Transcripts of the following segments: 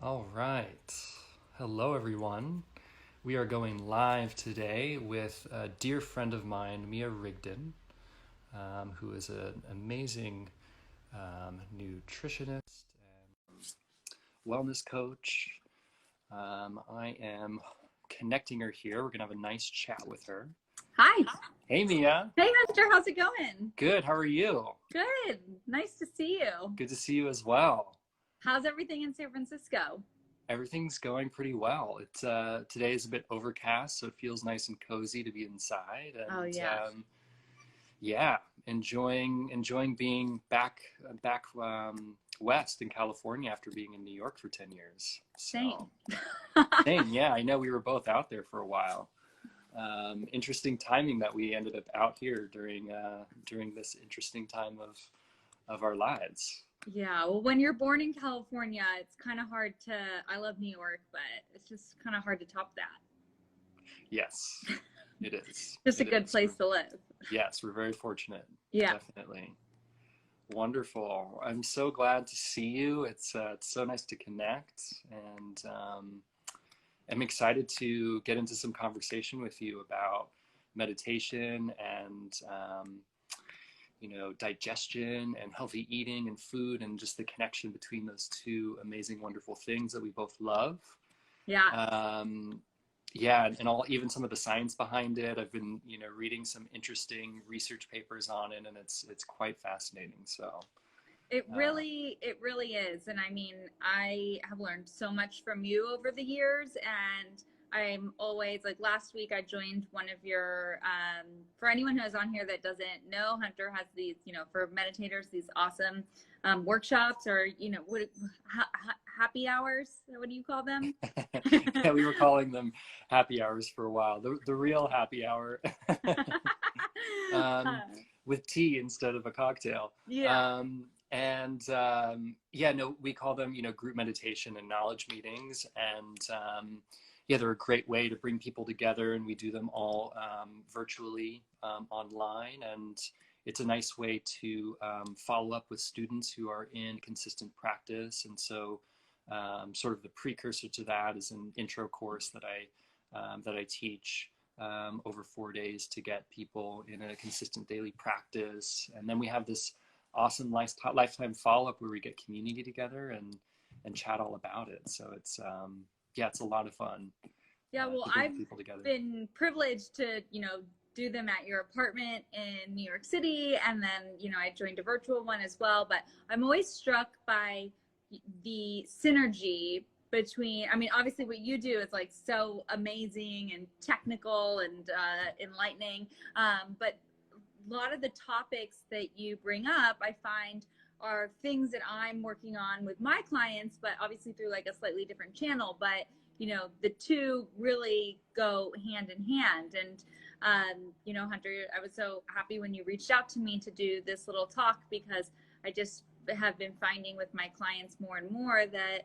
All right. Hello, everyone. We are going live today with a dear friend of mine, Mia Rigden, who is an amazing nutritionist and wellness coach. I am connecting her here. We're going to have a nice chat with her. Hi. Hey, Mia. Hey, Hunter. How's it going? Good. How are you? Good. Nice to see you. Good to see you as well. How's everything in San Francisco? Everything's going pretty well. It's today is a bit overcast, so it feels nice and cozy to be inside. Oh, And yeah. yeah, enjoying being back west in California after being in New York for 10 years. Same. So same, yeah. I know we were both out there for a while. Interesting timing that we ended up out here during this interesting time of our lives. Yeah. Well, when you're born in California, it's kind of hard to, I love New York, but it's just kind of hard to top that. Yes, it is. Just a It good is. place to live. Yes, we're very fortunate. Yeah. Definitely. Wonderful. I'm so glad to see you. It's so nice to connect, and I'm excited to get into some conversation with you about meditation and digestion and healthy eating and food and just the connection between those two amazing, wonderful things that we both love. Yeah. Yeah, and all even some of the science behind it. I've been, reading some interesting research papers on it, and it's quite fascinating. So It really is. And I mean, I have learned so much from you over the years, and I'm always like last week I joined one of your for anyone who is on here that doesn't know, Hunter has these, for meditators, these awesome workshops or, happy hours. What do you call them? yeah, we were calling them happy hours for a while. The real happy hour with tea instead of a cocktail. Yeah. Yeah, no, we call them, group meditation and knowledge meetings. And yeah, they're a great way to bring people together, and we do them all virtually online. And it's a nice way to follow up with students who are in consistent practice. And so sort of the precursor to that is an intro course that I teach over 4 days to get people in a consistent daily practice. And then we have this awesome lifetime follow-up where we get community together and chat all about it. So it's it's a lot of fun. Yeah, well, to bring I've people together. been privileged to, do them at your apartment in New York City. And then, I joined a virtual one as well. But I'm always struck by the synergy between, I mean, obviously what you do is like so amazing and technical and enlightening. But a lot of the topics that you bring up, I find are things that I'm working on with my clients, but obviously through like a slightly different channel. But the two really go hand in hand. And Hunter, I was so happy when you reached out to me to do this little talk, because I just have been finding with my clients more and more that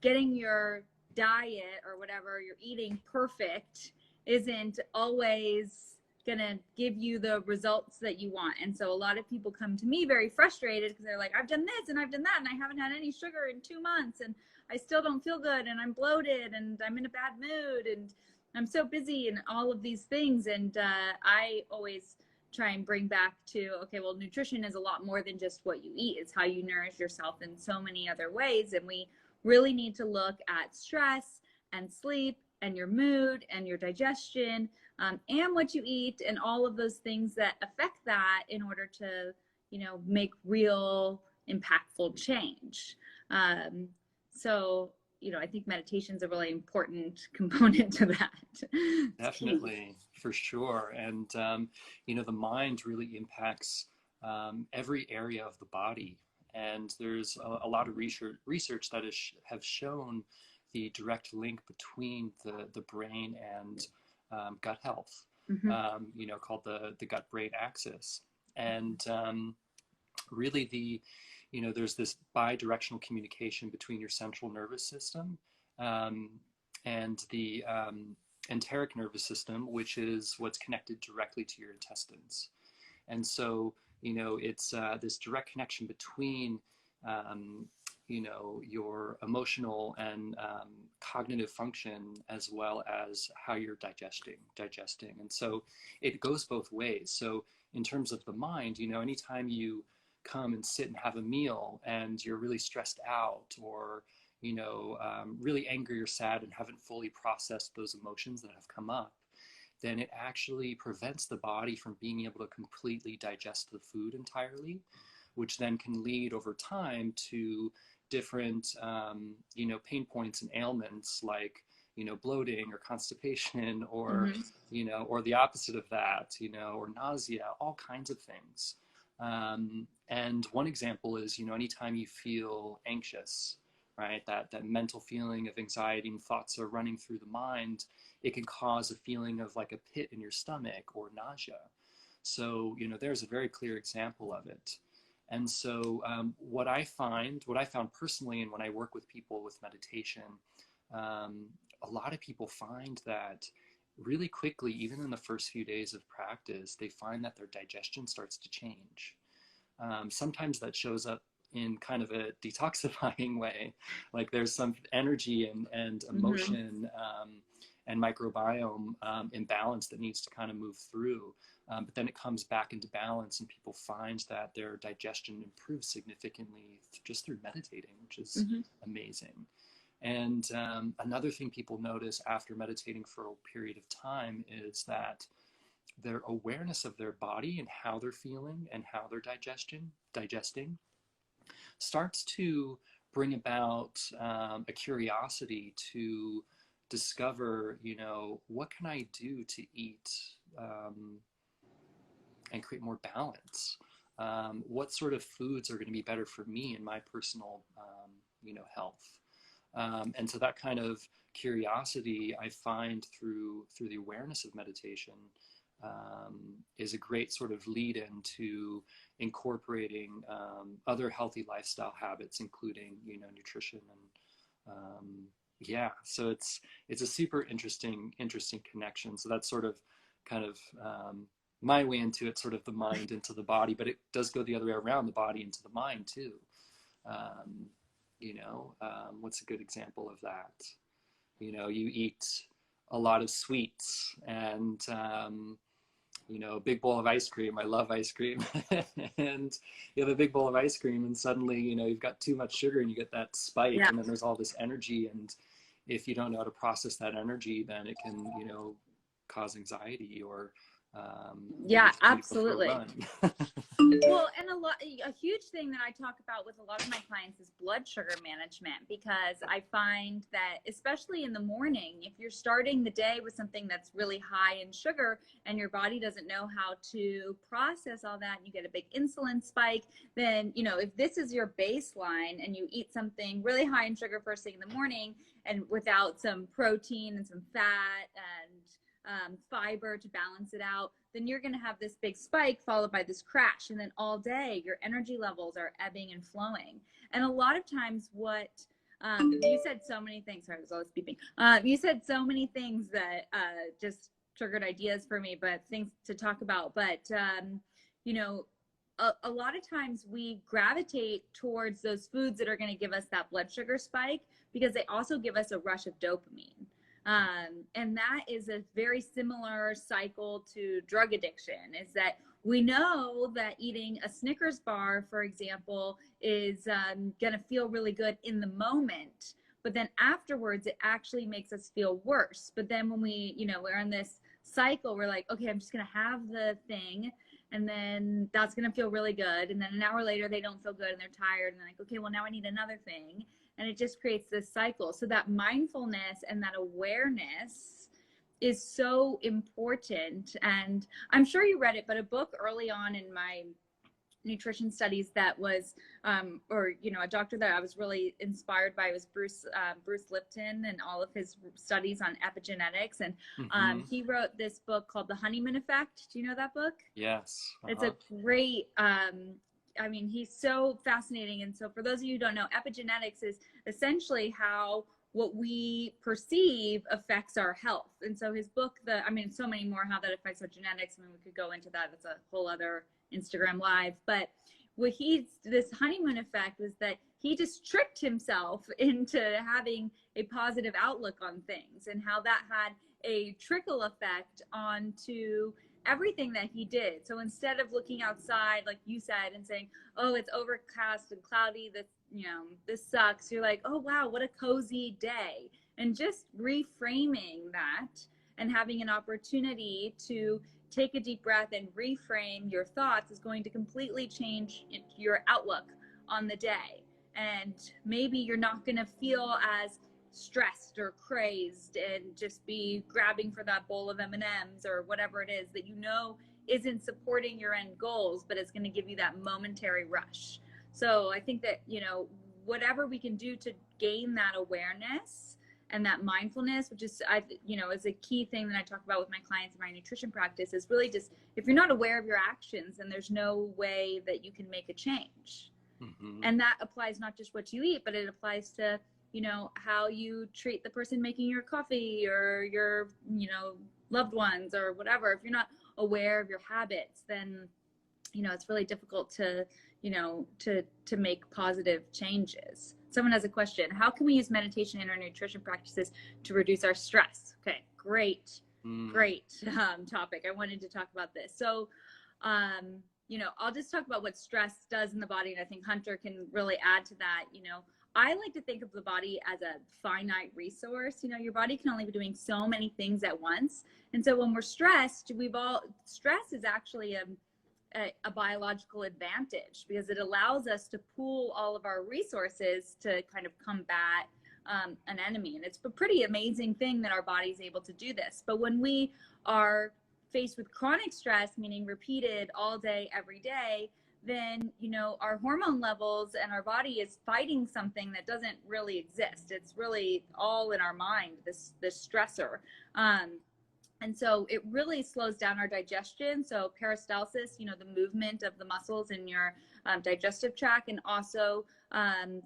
getting your diet or whatever you're eating perfect isn't always gonna give you the results that you want. And so a lot of people come to me very frustrated because they're like, I've done this and I've done that and I haven't had any sugar in 2 months and I still don't feel good and I'm bloated and I'm in a bad mood and I'm so busy and all of these things. And I always try and bring back to, okay, well, nutrition is a lot more than just what you eat. It's how you nourish yourself in so many other ways. And we really need to look at stress and sleep and your mood and your digestion and what you eat and all of those things that affect that in order to, make real impactful change. So, I think meditation's a really important component to that. Definitely, for sure. And, the mind really impacts every area of the body. And there's a lot of research that have shown the direct link between the brain and gut health, called the gut-brain axis. And really there's this bi-directional communication between your central nervous system and the enteric nervous system, which is what's connected directly to your intestines. And so, it's this direct connection between your emotional and cognitive function, as well as how you're digesting. And so it goes both ways. So in terms of the mind, anytime you come and sit and have a meal and you're really stressed out, or really angry or sad and haven't fully processed those emotions that have come up, then it actually prevents the body from being able to completely digest the food entirely, which then can lead over time to different, pain points and ailments like, bloating or constipation, or, or the opposite of that, or nausea, all kinds of things. And one example is, anytime you feel anxious, right, that mental feeling of anxiety and thoughts are running through the mind, it can cause a feeling of like a pit in your stomach or nausea. So, there's a very clear example of it. And so what I found personally, and when I work with people with meditation, a lot of people find that really quickly, even in the first few days of practice, they find that their digestion starts to change. Sometimes that shows up in kind of a detoxifying way, like there's some energy and emotion and microbiome imbalance that needs to kind of move through. But then it comes back into balance, and people find that their digestion improves significantly just through meditating, which is amazing. And another thing people notice after meditating for a period of time is that their awareness of their body and how they're feeling and how they're digesting starts to bring about a curiosity to discover, what can I do to eat and create more balance? What sort of foods are going to be better for me and my personal, health? And so that kind of curiosity, I find through the awareness of meditation, is a great sort of lead into incorporating other healthy lifestyle habits, including, nutrition. And so it's a super interesting connection. So that's sort of kind of my way into it, sort of the mind into the body, but it does go the other way around, the body into the mind too. What's a good example of that? You eat a lot of sweets and, a big bowl of ice cream. I love ice cream. And you have a big bowl of ice cream, and suddenly, you've got too much sugar and you get that spike, and then there's all this energy. And if you don't know how to process that energy, then it can, cause anxiety or, absolutely. Well, and a huge thing that I talk about with a lot of my clients is blood sugar management, because I find that especially in the morning, if you're starting the day with something that's really high in sugar and your body doesn't know how to process all that, and you get a big insulin spike, then, if this is your baseline and you eat something really high in sugar first thing in the morning and without some protein and some fat and fiber to balance it out, then you're going to have this big spike followed by this crash. And then all day, your energy levels are ebbing and flowing. And a lot of times what you said so many things. Sorry, I was always beeping. You said so many things that just triggered ideas for me, but things to talk about. But, a lot of times we gravitate towards those foods that are going to give us that blood sugar spike because they also give us a rush of dopamine. And that is a very similar cycle to drug addiction, is that we know that eating a Snickers bar, for example, is going to feel really good in the moment, but then afterwards it actually makes us feel worse. But then when we're in this cycle, we're like, okay, I'm just going to have the thing, and then that's going to feel really good. And then an hour later, they don't feel good and they're tired, and they're like, okay, well, now I need another thing. And it just creates this cycle. So that mindfulness and that awareness is so important. And I'm sure you read it, but a book early on in my nutrition studies that was, a doctor that I was really inspired by was Bruce Lipton, and all of his studies on epigenetics. And he wrote this book called The Honeymoon Effect. Do you know that book? Yes. It's a great, he's so fascinating. And so for those of you who don't know, epigenetics is essentially how what we perceive affects our health. And so his book, so many more, how that affects our genetics. We could go into that. It's a whole other Instagram live. But this honeymoon effect was that he just tricked himself into having a positive outlook on things, and how that had a trickle effect onto everything that he did. So instead of looking outside, like you said, and saying, oh, it's overcast and cloudy, this sucks, you're like, oh wow, what a cozy day. And just reframing that and having an opportunity to take a deep breath and reframe your thoughts is going to completely change your outlook on the day. And maybe you're not going to feel as stressed or crazed and just be grabbing for that bowl of M&Ms or whatever it is that isn't supporting your end goals, but it's going to give you that momentary rush. So I think that, whatever we can do to gain that awareness and that mindfulness, which is, is a key thing that I talk about with my clients in my nutrition practice, is really just, if you're not aware of your actions, then there's no way that you can make a change. Mm-hmm. And that applies not just what you eat, but it applies to, how you treat the person making your coffee or your, loved ones or whatever. If you're not aware of your habits, then, it's really difficult to, to make positive changes. Someone has a question. How can we use meditation in our nutrition practices to reduce our stress? Okay, great topic. I wanted to talk about this. So, I'll just talk about what stress does in the body, and I think Hunter can really add to that. I like to think of the body as a finite resource. Your body can only be doing so many things at once. And so when we're stressed, stress is actually a biological advantage, because it allows us to pool all of our resources to kind of combat an enemy. And it's a pretty amazing thing that our body's able to do this. But when we are faced with chronic stress, meaning repeated all day, every day, then, our hormone levels and our body is fighting something that doesn't really exist. It's really all in our mind, this stressor. And so it really slows down our digestion. So peristalsis, the movement of the muscles in your digestive tract, and also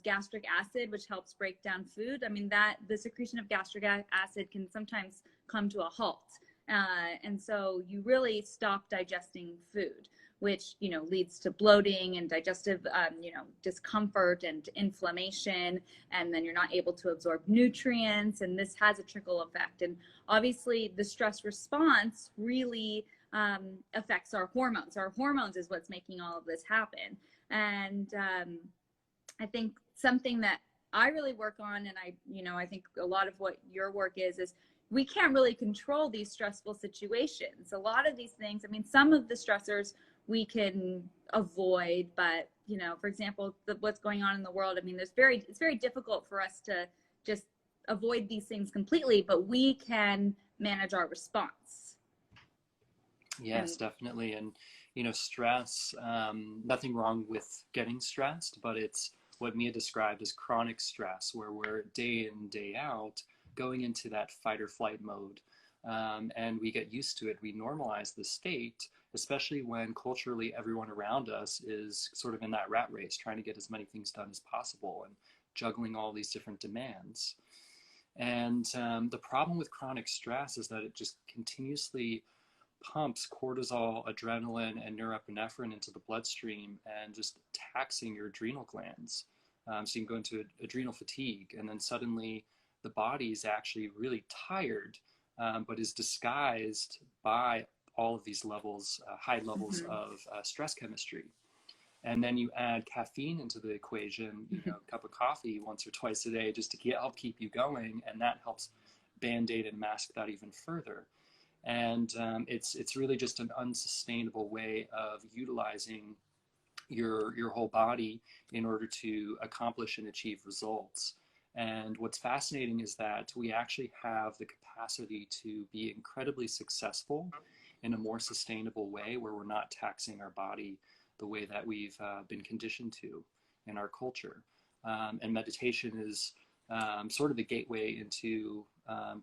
gastric acid, which helps break down food. I mean, the secretion of gastric acid can sometimes come to a halt. And so you really stop digesting food, which, leads to bloating and digestive, discomfort and inflammation. And then you're not able to absorb nutrients. And this has a trickle effect. And obviously the stress response really affects our hormones. Our hormones is what's making all of this happen. And I think something that I really work on, and I think a lot of what your work is we can't really control these stressful situations. A lot of these things, some of the stressors we can avoid, but, for example, what's going on in the world, it's very difficult for us to just avoid these things completely, but we can manage our response. Yes, definitely. And, stress, nothing wrong with getting stressed, but it's what Mia described as chronic stress, where we're day in, day out going into that fight or flight mode. And we get used to it. We normalize the state, especially when culturally everyone around us is sort of in that rat race, trying to get as many things done as possible and juggling all these different demands. And the problem with chronic stress is that it just continuously pumps cortisol, adrenaline, and norepinephrine into the bloodstream and just taxing your adrenal glands. So you can go into adrenal fatigue, and then suddenly the body is actually really tired, but is disguised by all of these levels, high levels of stress chemistry. And then you add caffeine into the equation, a cup of coffee once or twice a day just to help keep you going, and that helps band-aid and mask that even further. And it's really just an unsustainable way of utilizing your whole body in order to accomplish and achieve results. And what's fascinating is that we actually have the capacity to be incredibly successful in a more sustainable way, where we're not taxing our body the way that we've been conditioned to in our culture. And meditation is sort of the gateway into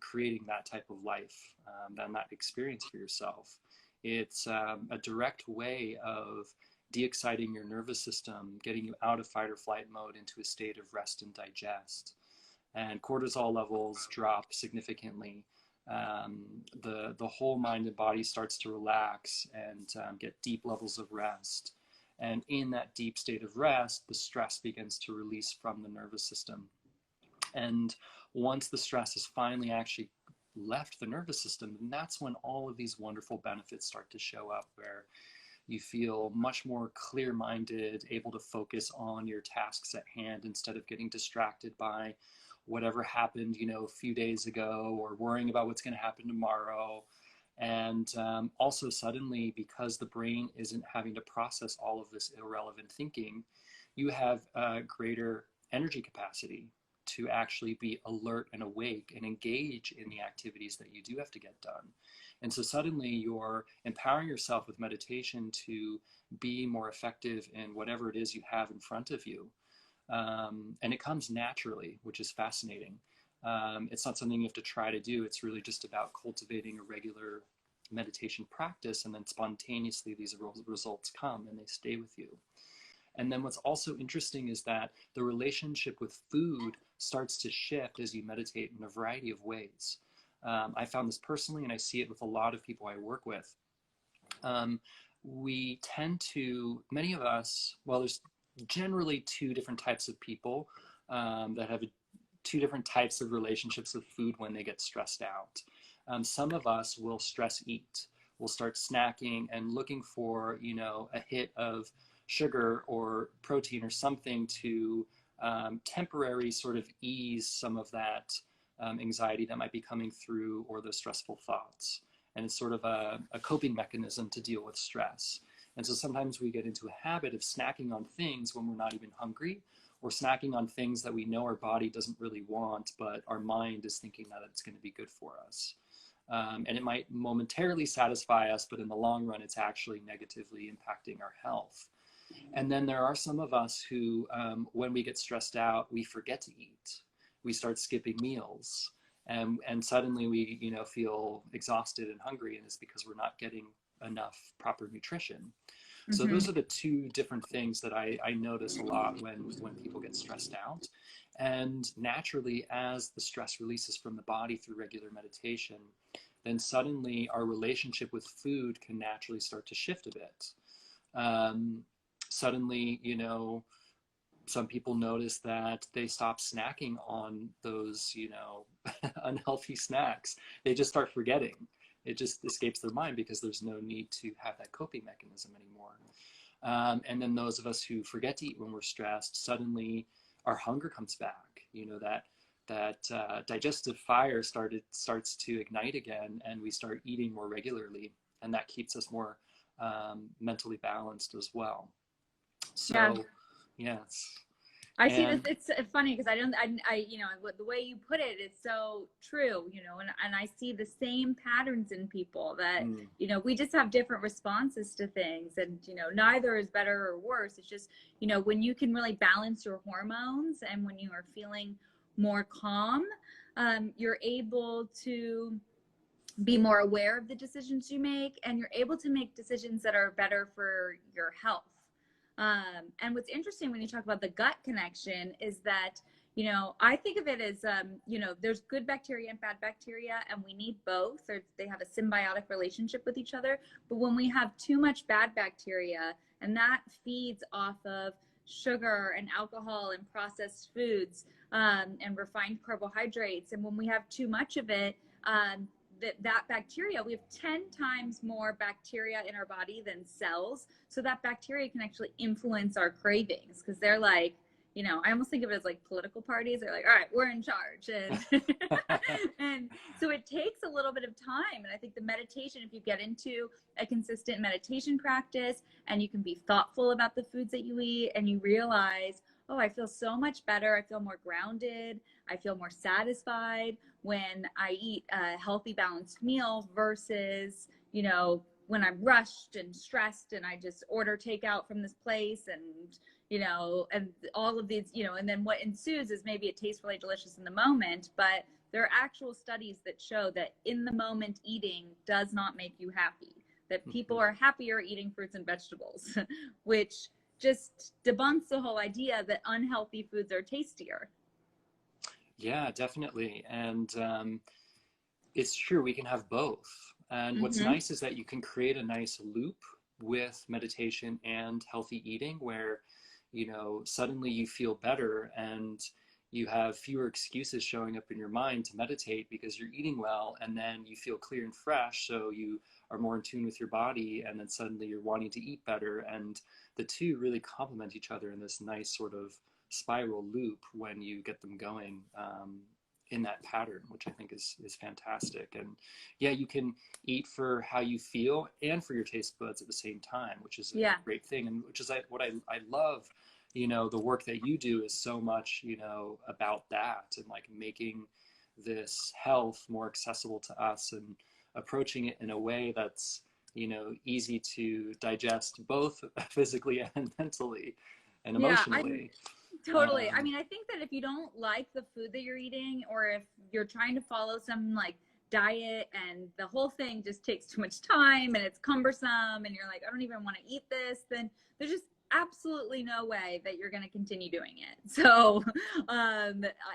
creating that type of life, and that experience for yourself. It's a direct way of de-exciting your nervous system, getting you out of fight or flight mode into a state of rest and digest. And cortisol levels drop significantly. The whole mind and body starts to relax and get deep levels of rest. And in that deep state of rest, the stress begins to release from the nervous system. And once the stress has finally actually left the nervous system, then that's when all of these wonderful benefits start to show up, where you feel much more clear-minded, able to focus on your tasks at hand instead of getting distracted by whatever happened, a few days ago, or worrying about what's going to happen tomorrow. And also suddenly, because the brain isn't having to process all of this irrelevant thinking, you have greater energy capacity to actually be alert and awake and engage in the activities that you do have to get done. And so suddenly you're empowering yourself with meditation to be more effective in whatever it is you have in front of you. And it comes naturally, which is fascinating. It's not something you have to try to do. It's really just about cultivating a regular meditation practice, and then spontaneously these results come and they stay with you. And then what's also interesting is that the relationship with food starts to shift as you meditate in a variety of ways. I found this personally, and I see it with a lot of people I work with. We tend to, many of us, well, there's generally two different types of people that have two different types of relationships with food when they get stressed out. Some of us will stress eat. We'll start snacking and looking for, a hit of sugar or protein or something to temporarily sort of ease some of that anxiety that might be coming through, or those stressful thoughts. And it's sort of a coping mechanism to deal with stress. And so sometimes we get into a habit of snacking on things when we're not even hungry, or snacking on things that we know our body doesn't really want, but our mind is thinking that it's going to be good for us. And it might momentarily satisfy us, but in the long run, it's actually negatively impacting our health. And then there are some of us who, when we get stressed out, we forget to eat. We start skipping meals. And suddenly we, feel exhausted and hungry, and it's because we're not getting enough proper nutrition. So those are the two different things that I notice a lot when people get stressed out. And naturally, as the stress releases from the body through regular meditation, then suddenly our relationship with food can naturally start to shift a bit. Suddenly, some people notice that they stop snacking on those, unhealthy snacks. They just start forgetting. It just escapes their mind because there's no need to have that coping mechanism anymore. And then those of us who forget to eat when we're stressed, suddenly our hunger comes back. That digestive fire starts to ignite again, and we start eating more regularly, and that keeps us more mentally balanced as well. So, yes. I see this. It's funny because the way you put it is so true, and I see the same patterns in people that, we just have different responses to things, and, neither is better or worse. It's just, when you can really balance your hormones and when you are feeling more calm, you're able to be more aware of the decisions you make, and you're able to make decisions that are better for your health. And what's interesting when you talk about the gut connection is that, I think of it as, there's good bacteria and bad bacteria, and we need both. They have a symbiotic relationship with each other. But when we have too much bad bacteria, and that feeds off of sugar and alcohol and processed foods, and refined carbohydrates, and when we have too much of it, that bacteria, we have 10 times more bacteria in our body than cells. So that bacteria can actually influence our cravings, because they're like, I almost think of it as like political parties. They're like, all right, we're in charge. And, and so it takes a little bit of time. And I think the meditation, if you get into a consistent meditation practice and you can be thoughtful about the foods that you eat, and you realize, oh, I feel so much better. I feel more grounded. I feel more satisfied when I eat a healthy, balanced meal versus, when I'm rushed and stressed and I just order takeout from this place, and, and all of these, and then what ensues is maybe it tastes really delicious in the moment, but there are actual studies that show that in the moment eating does not make you happy, that people are happier eating fruits and vegetables, which just debunks the whole idea that unhealthy foods are tastier. Yeah, definitely. And it's true, we can have both. And what's nice is that you can create a nice loop with meditation and healthy eating, where, you know, suddenly you feel better and you have fewer excuses showing up in your mind to meditate because you're eating well, and then you feel clear and fresh, so you are more in tune with your body, and then suddenly you're wanting to eat better, and the two really complement each other in this nice sort of spiral loop when you get them going, in that pattern, which I think is fantastic. And yeah, you can eat for how you feel and for your taste buds at the same time, which is a Yeah. great thing, and which is what I love. You know, the work that you do is so much, you know, about that, and like making this health more accessible to us and approaching it in a way that's, you know, easy to digest both physically and mentally and Yeah, I'm emotionally. totally. I um, mean, I think that if you don't like the food that you're eating, or if you're trying to follow some like diet and the whole thing just takes too much time and it's cumbersome and you're like, I don't even want to eat this, then there's just absolutely no way that you're going to continue doing it. So,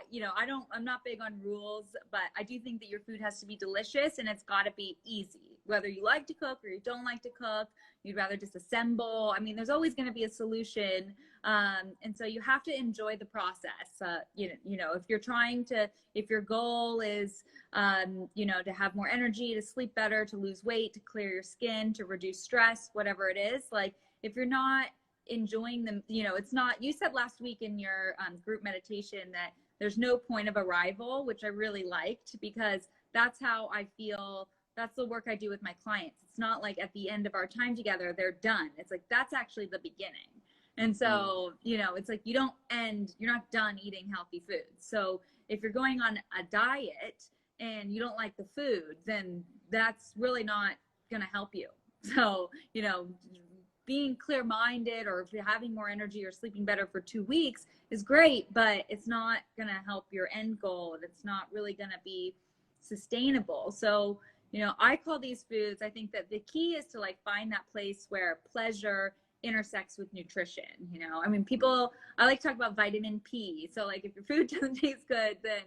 you know, I'm not big on rules, but I do think that your food has to be delicious and it's got to be easy. Whether you like to cook or you don't like to cook, you'd rather just assemble. I mean, there's always going to be a solution. And so you have to enjoy the process. You know, if you're trying to, if your goal is, you know, to have more energy, to sleep better, to lose weight, to clear your skin, to reduce stress, whatever it is, like if you're not enjoying them, you know, it's not, you said last week in your group meditation that there's no point of arrival, which I really liked, because that's how I feel. That's the work I do with my clients. It's not like at the end of our time together, they're done. It's like, that's actually the beginning. And so, you know, it's like you don't end, you're not done eating healthy foods. So if you're going on a diet and you don't like the food, then that's really not going to help you. So, you know, being clear-minded or having more energy or sleeping better for 2 weeks is great, but it's not going to help your end goal, and it's not really going to be sustainable. So, you know, I call these foods, I think that the key is to like find that place where pleasure intersects with nutrition. You know, I mean, people, I like to talk about vitamin P. So like if your food doesn't taste good, then,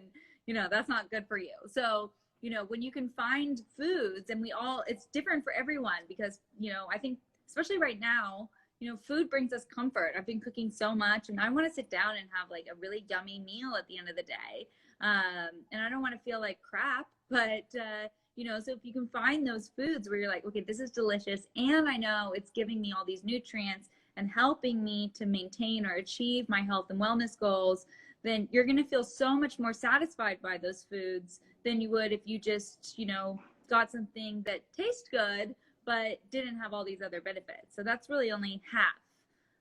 you know, that's not good for you. So, you know, when you can find foods, and it's different for everyone, because, you know, I think especially right now, you know, food brings us comfort. I've been cooking so much and I want to sit down and have like a really yummy meal at the end of the day. And I don't want to feel like crap, but, you know, so if you can find those foods where you're like, okay, this is delicious, and I know it's giving me all these nutrients and helping me to maintain or achieve my health and wellness goals, then you're going to feel so much more satisfied by those foods than you would if you just, you know, got something that tastes good but didn't have all these other benefits. So that's really only half.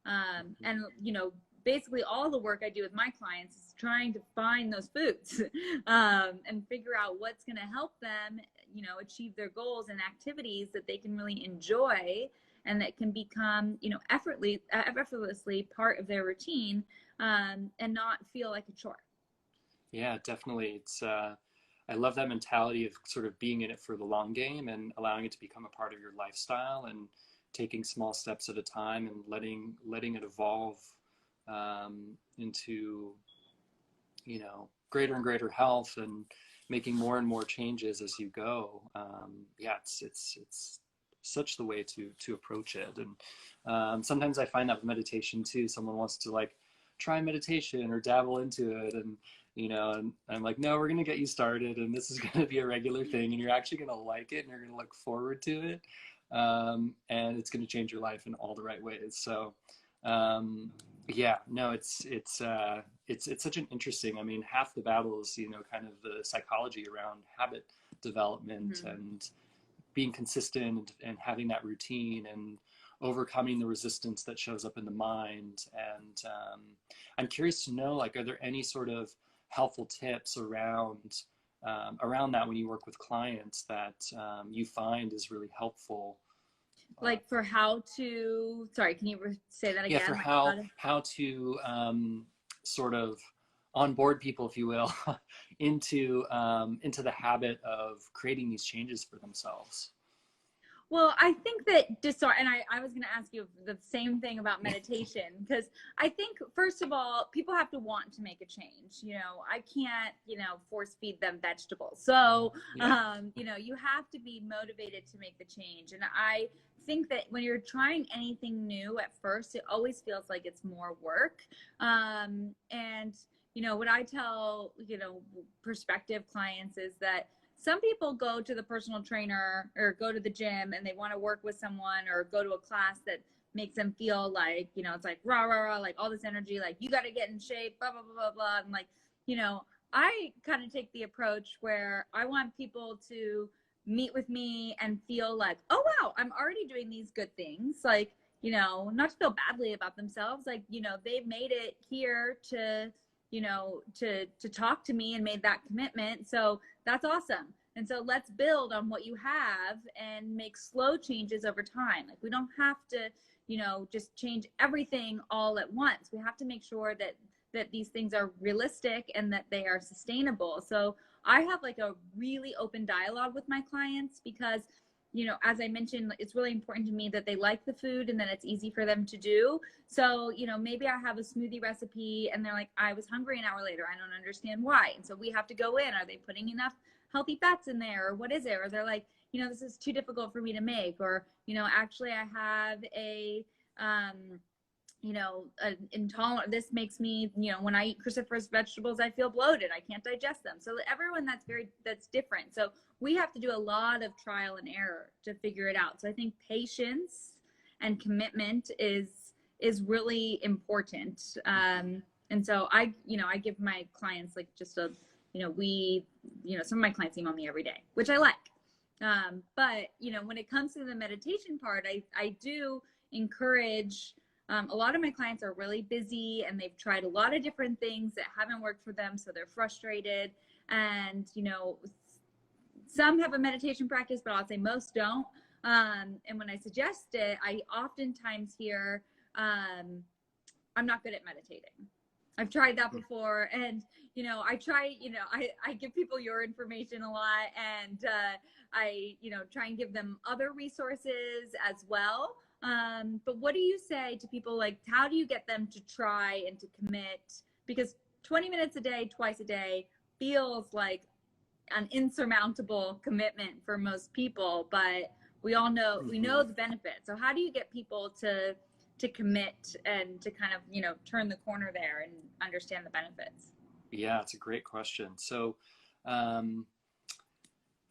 And, you know, basically all the work I do with my clients is trying to find those foods and figure out what's going to help them, you know, achieve their goals and activities that they can really enjoy and that can become, you know, effortlessly part of their routine, and not feel like a chore. Yeah, definitely. I love that mentality of sort of being in it for the long game and allowing it to become a part of your lifestyle, and taking small steps at a time and letting it evolve, into, you know, greater and greater health, and making more and more changes as you go. Yeah, it's such the way to approach it. And sometimes I find that with meditation too, someone wants to like try meditation or dabble into it, and you know, and I'm like, no, we're gonna get you started, and this is gonna be a regular thing, and you're actually gonna like it, and you're gonna look forward to it, and it's gonna change your life in all the right ways. So yeah, no, it's such an interesting, I mean, half the battle is, you know, kind of the psychology around habit development, Mm-hmm. and being consistent and having that routine, and overcoming the resistance that shows up in the mind. And I'm curious to know, like, are there any sort of helpful tips around that when you work with clients that you find is really helpful? Like for how to, sorry, can you say that Yeah, for again? Like how to sort of onboard people, if you will, into the habit of creating these changes for themselves. Well, I think that and I was going to ask you the same thing about meditation, because I think, first of all, people have to want to make a change. You know, I can't, force feed them vegetables. So, Yeah. you have to be motivated to make the change. And I think that when you're trying anything new at first, it always feels like it's more work. And, what I tell, prospective clients is that some people go to the personal trainer or go to the gym and they want to work with someone or go to a class that makes them feel like, it's like rah, rah, rah, like all this energy, like you got to get in shape, blah, blah, blah, blah, blah. And like, I kind of take the approach where I want people to meet with me and feel like, oh, wow, I'm already doing these good things. Like, not to feel badly about themselves. Like, they've made it here to, to talk to me and made that commitment. So that's awesome. And so let's build on what you have and make slow changes over time. Like, we don't have to, just change everything all at once. We have to make sure that these things are realistic and that they are sustainable. So I have like a really open dialogue with my clients because, as I mentioned, it's really important to me that they like the food and that it's easy for them to do. So, maybe I have a smoothie recipe and they're like, I was hungry an hour later. I don't understand why. And so we have to go in. Are they putting enough healthy fats in there? Or what is it? Or they're like, this is too difficult for me to make. Or, actually I have a, an intolerant. This makes me, when I eat cruciferous vegetables, I feel bloated. I can't digest them. So everyone that's different. So we have to do a lot of trial and error to figure it out. So I think patience and commitment is really important. And so I give my clients like just a, some of my clients email me every day, which I like. But, when it comes to the meditation part, I do encourage, a lot of my clients are really busy and they've tried a lot of different things that haven't worked for them. So they're frustrated and, some have a meditation practice, but I'll say most don't. And when I suggest it, I oftentimes hear, I'm not good at meditating. I've tried that before. And, I try, I give people your information a lot and I, try and give them other resources as well. But what do you say to people? Like, how do you get them to try and to commit? Because 20 minutes a day, twice a day feels like an insurmountable commitment for most people, but we all know, we know the benefits. So how do you get people to commit and to kind of, turn the corner there and understand the benefits? Yeah, it's a great question. So,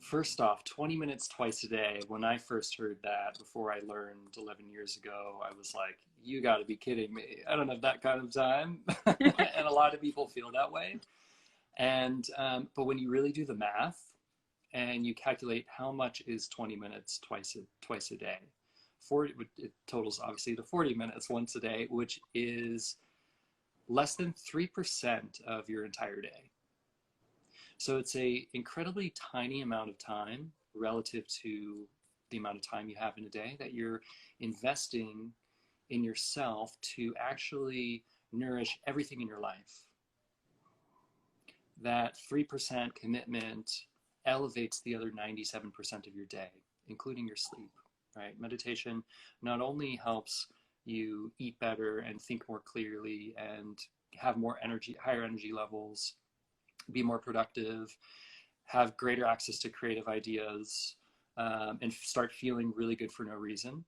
first off, 20 minutes twice a day. When I first heard that before I learned 11 years ago, I was like, you got to be kidding me. I don't have that kind of time. And a lot of people feel that way. And, but when you really do the math and you calculate how much is 20 minutes twice a day, it totals obviously to 40 minutes once a day, which is less than 3% of your entire day. So it's a incredibly tiny amount of time relative to the amount of time you have in a day that you're investing in yourself to actually nourish everything in your life. That 3% commitment elevates the other 97% of your day, including your sleep, right? Meditation not only helps you eat better and think more clearly and have more energy, higher energy levels, be more productive, have greater access to creative ideas, and start feeling really good for no reason.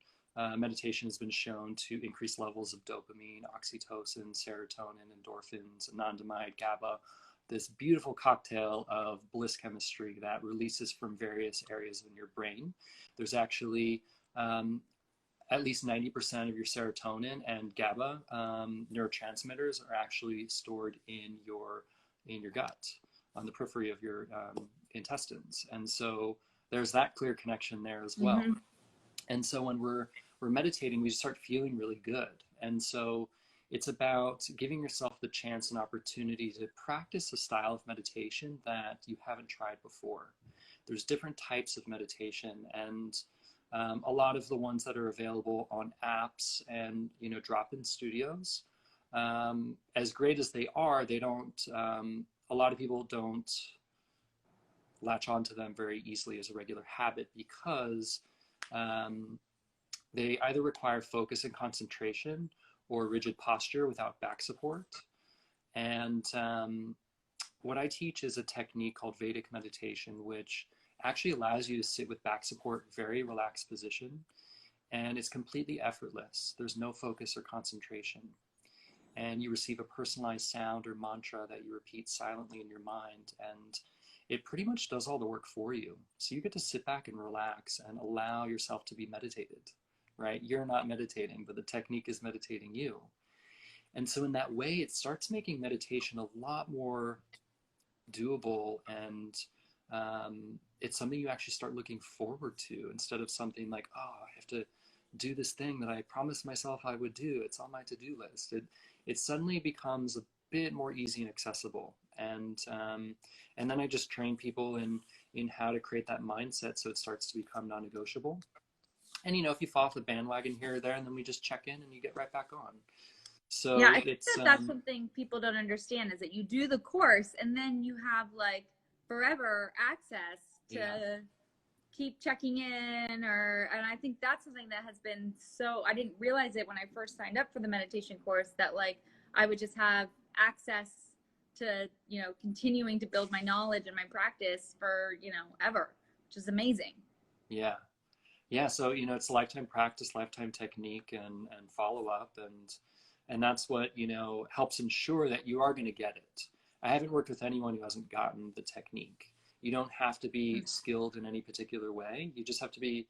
Meditation has been shown to increase levels of dopamine, oxytocin, serotonin, endorphins, anandamide, GABA, this beautiful cocktail of bliss chemistry that releases from various areas in your brain. There's actually at least 90% of your serotonin and GABA neurotransmitters are actually stored in your gut, on the periphery of your intestines. And so there's that clear connection there as well. Mm-hmm. And so when we're meditating, we start feeling really good. And so it's about giving yourself the chance and opportunity to practice a style of meditation that you haven't tried before. There's different types of meditation, and a lot of the ones that are available on apps and drop-in studios, as great as they are, they don't. A lot of people don't latch onto them very easily as a regular habit because Um, they either require focus and concentration or rigid posture without back support. And what I teach is a technique called Vedic meditation, which actually allows you to sit with back support, very relaxed position, and it's completely effortless. There's no focus or concentration. And you receive a personalized sound or mantra that you repeat silently in your mind. And it pretty much does all the work for you. So you get to sit back and relax and allow yourself to be meditated, right? You're not meditating, but the technique is meditating you. And so in that way, it starts making meditation a lot more doable, and it's something you actually start looking forward to instead of something like, oh, I have to do this thing that I promised myself I would do. It's on my to-do list. It suddenly becomes a bit more easy and accessible. And then I just train people in how to create that mindset so it starts to become non-negotiable. And if you fall off the bandwagon here or there, and then we just check in and you get right back on. So yeah, I think that's something people don't understand, is that you do the course and then you have like forever access to keep checking in, and I think that's something that has been so, I didn't realize it when I first signed up for the meditation course, that like I would just have access to, continuing to build my knowledge and my practice for, ever, which is amazing. Yeah. Yeah. So, it's lifetime practice, lifetime technique, and follow up. And that's what, helps ensure that you are going to get it. I haven't worked with anyone who hasn't gotten the technique. You don't have to be skilled in any particular way. You just have to be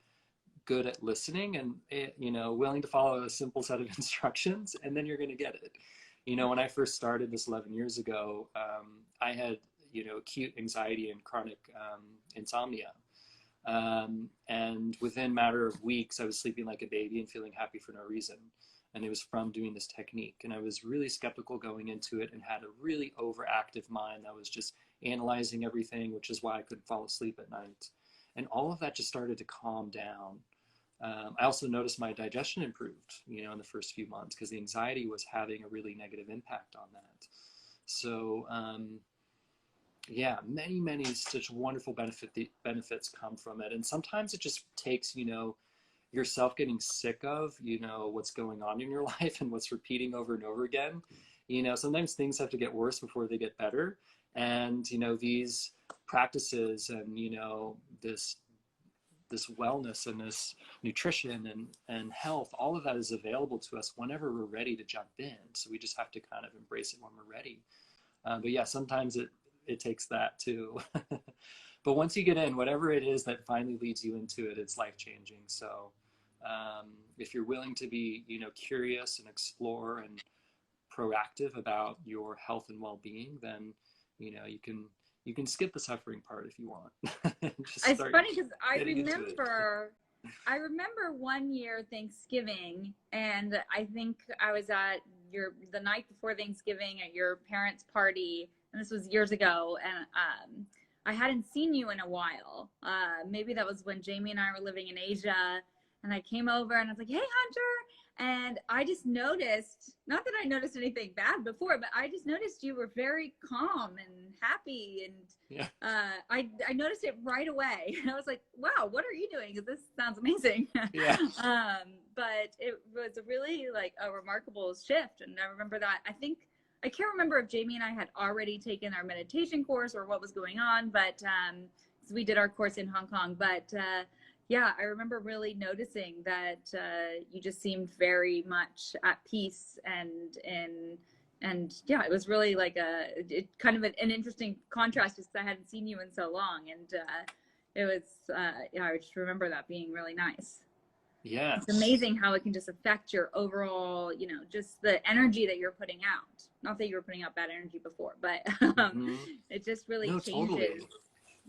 good at listening and, willing to follow a simple set of instructions, and then you're going to get it. When I first started this 11 years ago, I had, acute anxiety and chronic insomnia. And within a matter of weeks, I was sleeping like a baby and feeling happy for no reason. And it was from doing this technique. And I was really skeptical going into it and had a really overactive mind that was just analyzing everything, which is why I couldn't fall asleep at night. And all of that just started to calm down. I also noticed my digestion improved, in the first few months, because the anxiety was having a really negative impact on that. So, yeah, many such wonderful benefits come from it. And sometimes it just takes, yourself getting sick of, what's going on in your life and what's repeating over and over again. Sometimes things have to get worse before they get better. And, these practices and, this wellness and this nutrition and health, all of that is available to us whenever we're ready to jump in. So we just have to kind of embrace it when we're ready. But yeah, sometimes it takes that too. But once you get in, whatever it is that finally leads you into it, it's life-changing. So if you're willing to be, curious and explore and proactive about your health and well-being, then, you can skip the suffering part if you want. It's funny because I remember one year Thanksgiving, and I think I was at the night before Thanksgiving at your parents' party, and this was years ago, and I hadn't seen you in a while. Maybe that was when Jamie and I were living in Asia, and I came over and I was like, "Hey, Hunter." And I just noticed, not that I noticed anything bad before, but I just noticed you were very calm and happy. And I noticed it right away. And I was like, wow, what are you doing? Because this sounds amazing. Yeah. But it was really like a remarkable shift. And I remember that, I can't remember if Jamie and I had already taken our meditation course or what was going on, but we did our course in Hong Kong. But yeah, I remember really noticing that you just seemed very much at peace, and yeah, it was really like kind of an interesting contrast, just because I hadn't seen you in so long, and it was yeah, I just remember that being really nice. Yeah, it's amazing how it can just affect your overall, just the energy that you're putting out. Not that you were putting out bad energy before, but it just really changes. Totally.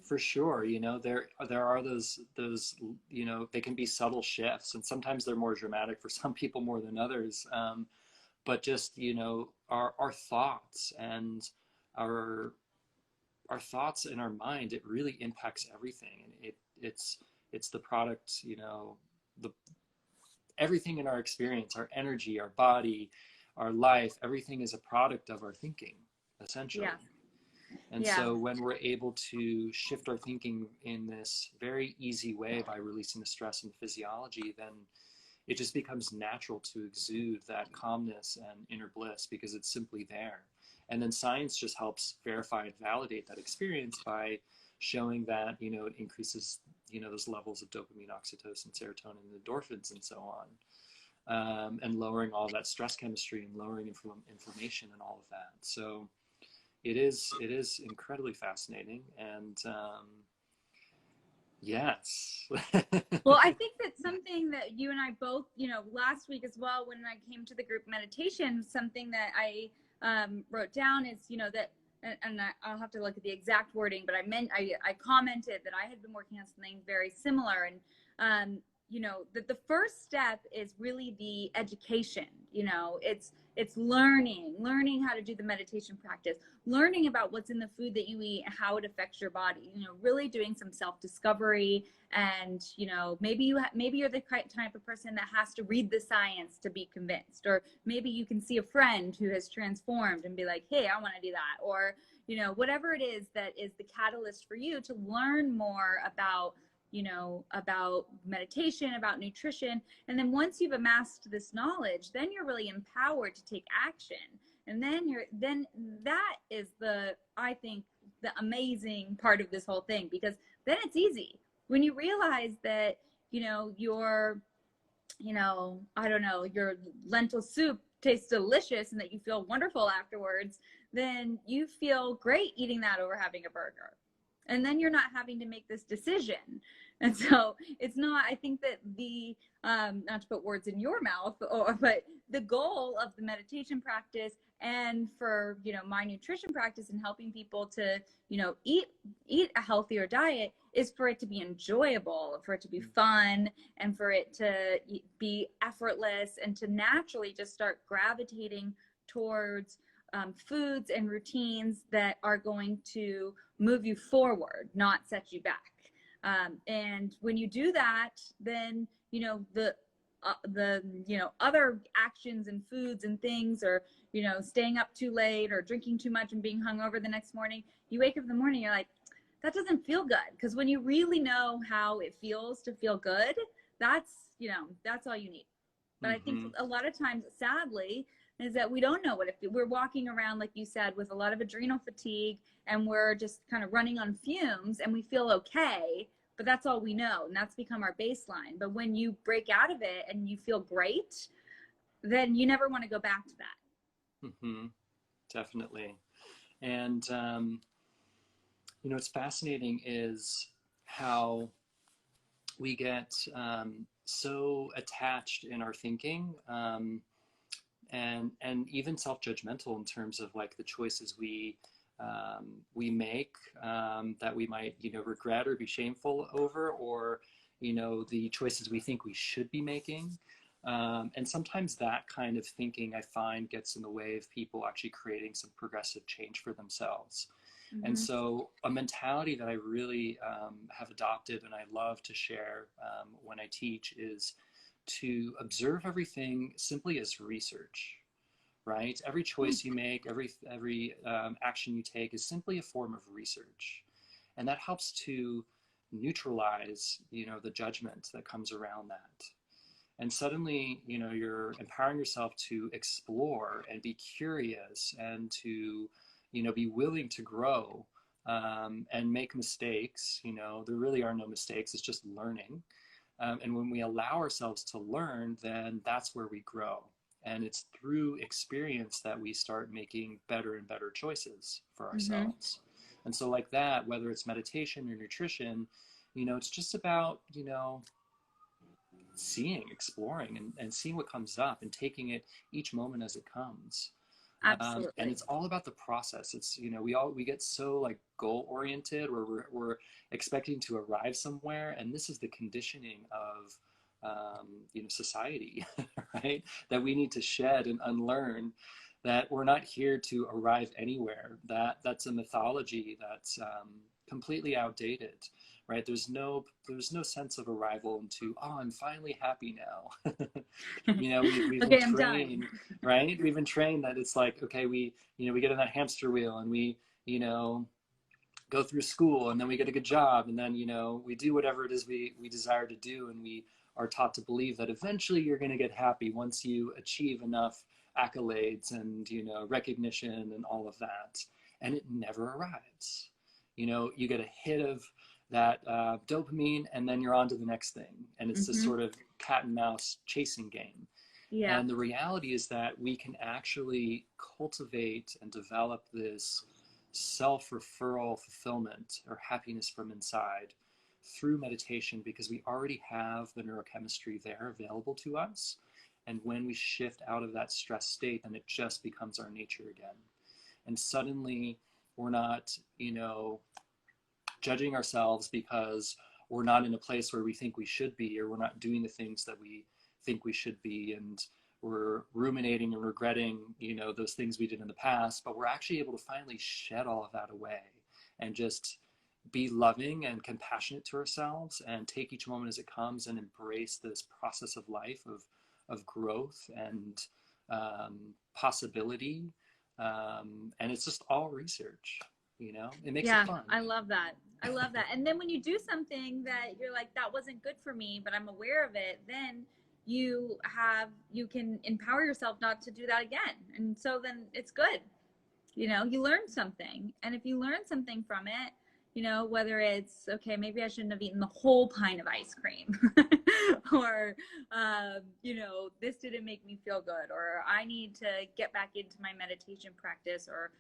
For sure, there are those they can be subtle shifts, and sometimes they're more dramatic for some people more than others. But just our thoughts and our thoughts in our mind, it really impacts everything, and it's the product, everything in our experience, our energy, our body, our life, everything is a product of our thinking, essentially. Yeah. And Yeah. so when we're able to shift our thinking in this very easy way by releasing the stress and the physiology, then it just becomes natural to exude that calmness and inner bliss because it's simply there. And then science just helps verify and validate that experience by showing that, it increases, those levels of dopamine, oxytocin, serotonin, and endorphins, and so on, and lowering all that stress chemistry and lowering inflammation and all of that. So it is incredibly fascinating. And yes. Well, I think that's something that you and I both, last week as well, when I came to the group meditation, something that I wrote down is, that, and I'll have to look at the exact wording, but I commented that I had been working on something very similar. And, that the first step is really the education. It's learning how to do the meditation practice, learning about what's in the food that you eat and how it affects your body, really doing some self-discovery. And, maybe you're the type of person that has to read the science to be convinced, or maybe you can see a friend who has transformed and be like, hey, I want to do that. Or, whatever it is that is the catalyst for you to learn more about meditation, about nutrition. And then once you've amassed this knowledge, then you're really empowered to take action. And then that is I think the amazing part of this whole thing, because then it's easy. When you realize that, your, I don't know, your lentil soup tastes delicious and that you feel wonderful afterwards, then you feel great eating that over having a burger. And then you're not having to make this decision. And so it's not, I think that not to put words in your mouth, but the goal of the meditation practice and for, my nutrition practice and helping people to, eat a healthier diet is for it to be enjoyable, for it to be fun, and for it to be effortless, and to naturally just start gravitating towards foods and routines that are going to move you forward, not set you back. And when you do that, then, the other actions and foods and things, or, staying up too late or drinking too much and being hungover the next morning, you wake up in the morning, you're like, that doesn't feel good. Because when you really know how it feels to feel good, that's all you need. But I think a lot of times, sadly, is that we don't know we're walking around, like you said, with a lot of adrenal fatigue, and we're just kind of running on fumes, and we feel okay, but that's all we know, and that's become our baseline. But when you break out of it and you feel great, then you never want to go back to that. Definitely. And what's fascinating is how we get so attached in our thinking, and even self-judgmental in terms of like the choices we make, that we might regret or be shameful over, or the choices we think we should be making. And sometimes that kind of thinking, I find, gets in the way of people actually creating some progressive change for themselves. And so a mentality that I really have adopted and I love to share when I teach is to observe everything simply as research, right? Every choice you make, every action you take is simply a form of research. And that helps to neutralize, the judgment that comes around that. And suddenly, you're empowering yourself to explore and be curious, and to, be willing to grow, and make mistakes. There really are no mistakes, it's just learning. And when we allow ourselves to learn, then that's where we grow. And it's through experience that we start making better and better choices for ourselves. And so like that, whether it's meditation or nutrition, it's just about, seeing, exploring, and seeing what comes up and taking it each moment as it comes. Absolutely. And it's all about the process. It's, we get so like goal oriented, where we're expecting to arrive somewhere. And this is the conditioning of, society, right? That we need to shed and unlearn, that we're not here to arrive anywhere. That's a mythology that's completely outdated, right? There's no sense of arrival into, oh, I'm finally happy now. We've Okay, been trained, done. right? We've been trained that it's like, okay, we get in that hamster wheel, and we go through school, and then we get a good job, and then, we do whatever it is we desire to do, and we are taught to believe that eventually you're going to get happy once you achieve enough accolades and, recognition and all of that. And it never arrives. You get a hit of that dopamine, and then you're on to the next thing. And it's this sort of cat and mouse chasing game. Yeah. And the reality is that we can actually cultivate and develop this self-referral fulfillment or happiness from inside through meditation, because we already have the neurochemistry there available to us. And when we shift out of that stress state, then it just becomes our nature again. And suddenly we're not, judging ourselves because we're not in a place where we think we should be, or we're not doing the things that we think we should be. And we're ruminating and regretting, those things we did in the past, but we're actually able to finally shed all of that away and just be loving and compassionate to ourselves and take each moment as it comes and embrace this process of life of growth and possibility. And it's just all research, it makes it fun. I love that. And then when you do something that you're like, that wasn't good for me, but I'm aware of it, then you can empower yourself not to do that again. And so then it's good. You learn something. And if you learn something from it, whether it's, okay, maybe I shouldn't have eaten the whole pint of ice cream or, this didn't make me feel good, or I need to get back into my meditation practice, or,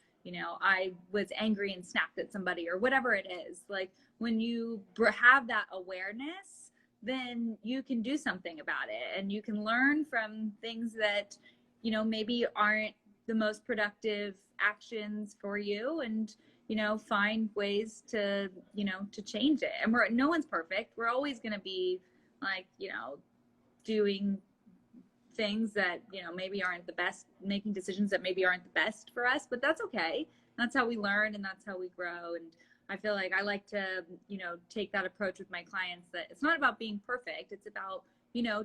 I was angry and snapped at somebody, or whatever it is. Like, when you have that awareness, then you can do something about it, and you can learn from things that, maybe aren't the most productive actions for you, and, find ways to, to change it. And no one's perfect. We're always going to be like, doing things that, maybe aren't the best, making decisions that maybe aren't the best for us, but that's okay. That's how we learn, and that's how we grow. And I feel like I like to, take that approach with my clients, that it's not about being perfect. It's about,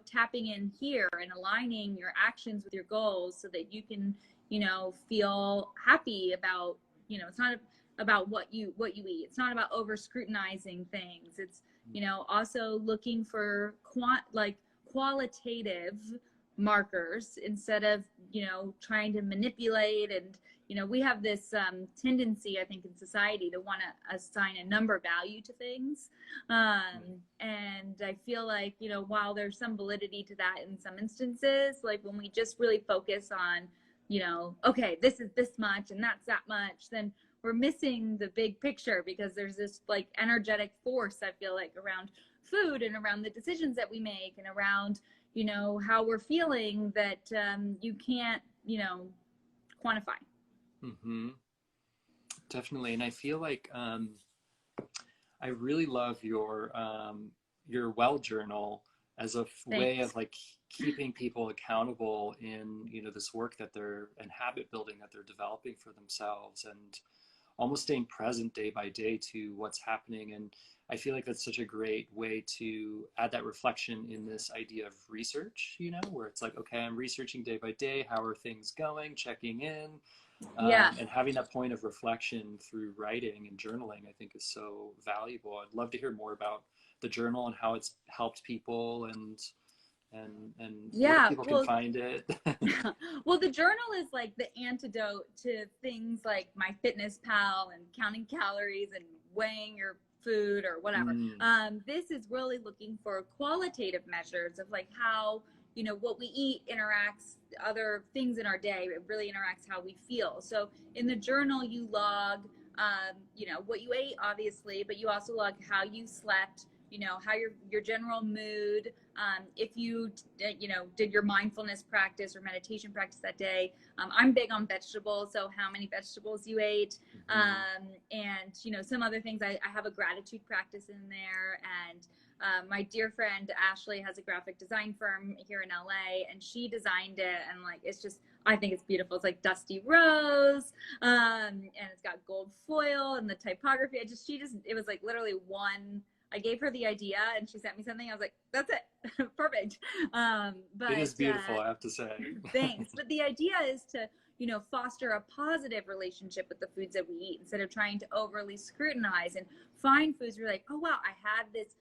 tapping in here and aligning your actions with your goals so that you can, feel happy about, it's not about what you eat. It's not about over scrutinizing things. It's, also looking for qualitative markers instead of, trying to manipulate. And, we have this tendency, I think, in society to want to assign a number value to things. And I feel like, while there's some validity to that in some instances, like when we just really focus on, okay, this is this much and that's that much, then we're missing the big picture, because there's this like energetic force, I feel like, around food and around the decisions that we make and around, how we're feeling, that you can't, quantify. Mm-hmm. Definitely. And I feel like I really love your well journal as a way of like keeping people accountable in, this work that they're, and habit building that they're developing for themselves, and almost staying present day by day to what's happening. And I feel like that's such a great way to add that reflection in this idea of research, where it's like, okay, I'm researching day by day. How are things going? Checking in. And having that point of reflection through writing and journaling, I think, is so valuable. I'd love to hear more about the journal and how it's helped people, and where people can find it. Well, the journal is like the antidote to things like MyFitnessPal and counting calories and weighing your food or whatever. This is really looking for qualitative measures of like how, what we eat interacts other things in our day. It really interacts how we feel. So in the journal, you log, what you ate, obviously, but you also log how you slept, how your general mood, if you, did your mindfulness practice or meditation practice that day. I'm big on vegetables, so how many vegetables you ate, and, some other things. I have a gratitude practice in there, and my dear friend Ashley has a graphic design firm here in LA, and she designed it, and like, it's just, I think it's beautiful. It's like dusty rose, and it's got gold foil and the typography. It was like literally one I gave her the idea and she sent me something. I was like, that's it. Perfect. It is beautiful, I have to say. Thanks. But the idea is to, foster a positive relationship with the foods that we eat instead of trying to overly scrutinize and find foods where you're like, oh, wow, I had this,